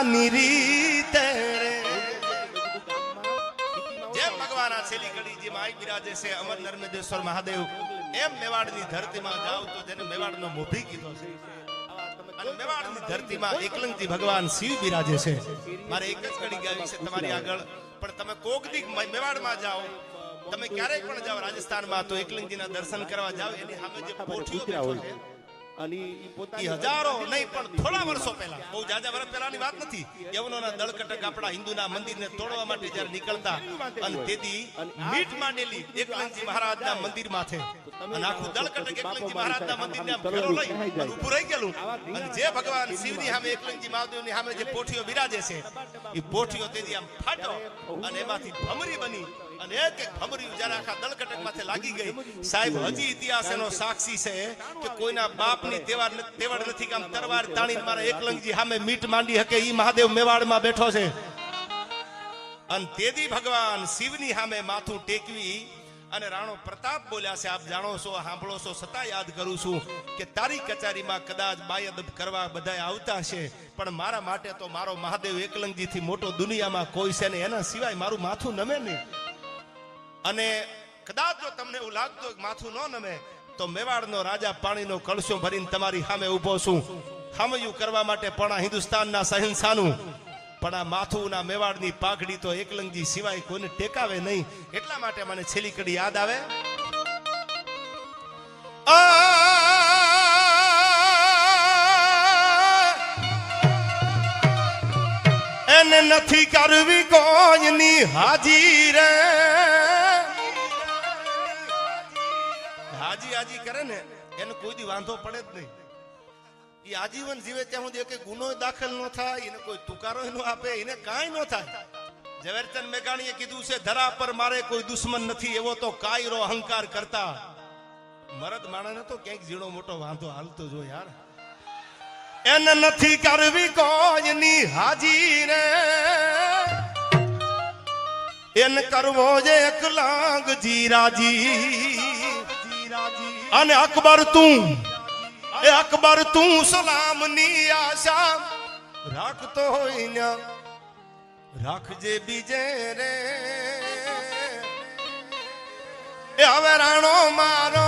માની રીતે રે જેમ ભગવાન આ છેલ્લી ઘડી જે માઈ બિરાજે છે અમર નર્મદેશ્વર મહાદેવ એમ મેવાડની ધરતીમાં જાવ તો જેને મેવાડનો મોભી કીધો છે અને મેવાડની ધરતીમાં એકલંગજી ભગવાન શિવ બિરાજે છે મારે એક જ ઘડી ગાવી છે તમારી આગળ પણ તમે કોક દી મેવાડમાં જાઓ તમે ક્યારેય પણ જાઓ રાજસ્થાનમાં તો એકલંગજીના દર્શન કરવા જાઓ એની સામે જે પોઠીઓ બેઠો છે અને ઈ હજારો નહીં પણ થોડા વર્ષો પહેલા બહુ જાજા વર્ષ પહેલાની વાત નથી યવનોના દળકટક આપણા હિન્દુના મંદિરને તોડવા માટે જ્યારે નીકળતા અને તેથી મીટ માંડેલી એકલંગજી મહારાજના મંદિર માથે અને આખું દળકટક એકલંગજી મહારાજના મંદિરને ફેરો લઈ અને ઊભું રહી ગયેલું અને જે ભગવાન શિવની સામે એકલંગજી મહાદેવની સામે જે પોઠીઓ બિરાજે છે એ પોઠીઓ તેથી આમ ફાટો અને એમાંથી ભમરી બની અને એક એક ભમરી જ્યારે આખા દળકટક માથે લાગી ગઈ સાહેબ હજી ઇતિહાસ એનો સાક્ષી છે કે કોઈના બાપની તેવડ નથી કે આમ તરવાર તાણીને મારા એકલંગજી સામે મીટ માંડી શકે ઈ મહાદેવ મેવાડમાં બેઠો છે અને તેદી ભગવાન શિવની સામે માથું ટેકવી અને રાણો પ્રતાપ બોલ્યા છે આપ જાણો છો સાંભળો છો છતાં યાદ કરું છું કે તારી કચેરીમાં કદાચ બાયદબ કરવા બધા આવતા છે પણ મારા માટે તો મારો મહાદેવ એકલંગજી થી મોટો દુનિયામાં કોઈ છે ને એના સિવાય મારું માથું નમે નહીં અને કદાચ જો તમને એવું લાગતું માથું ન નમે તો મેવાડનો રાજા પાણીનો કળશો ભરીને તમારી સામે ઉભો છું હામયું કરવા માટે પણ આ હિન્દુસ્તાનના સહિંસાનું પણ આ માથુના મેવાડની પાઘડી તો એકલંગજી સિવાય કોઈને ટેકાવે નહીં એટલા માટે મને છેલ્લી કડી યાદ આવે એને નથી કરવી કોઈની હાજી રે હાજી કરે ને એને કોઈ દી વાંધો પડે જ નહીં એ આજીવન જીવે ત્યાં સુધી કે ગુનો દાખલ ન થાય એને કોઈ તુકારો ન આપે એને કાંઈ ન થાય ઝવેરચંદ મેઘાણીએ કીધું છે ધરા પર મારે કોઈ દુશ્મન નથી એવો તો કાયરો અહંકાર કરતા મરદ માણસને તો ક્યાંક ઝીણો મોટો વાંધો હાલતો જો યાર એને નથી કરવી કોઈની હાજી રે એને કરવો જે એકલંગજી રાજી અને અકબર તું સલામની આશા રાખતો હોય ને રાખજે બીજે રે એ હવે રાણો મારો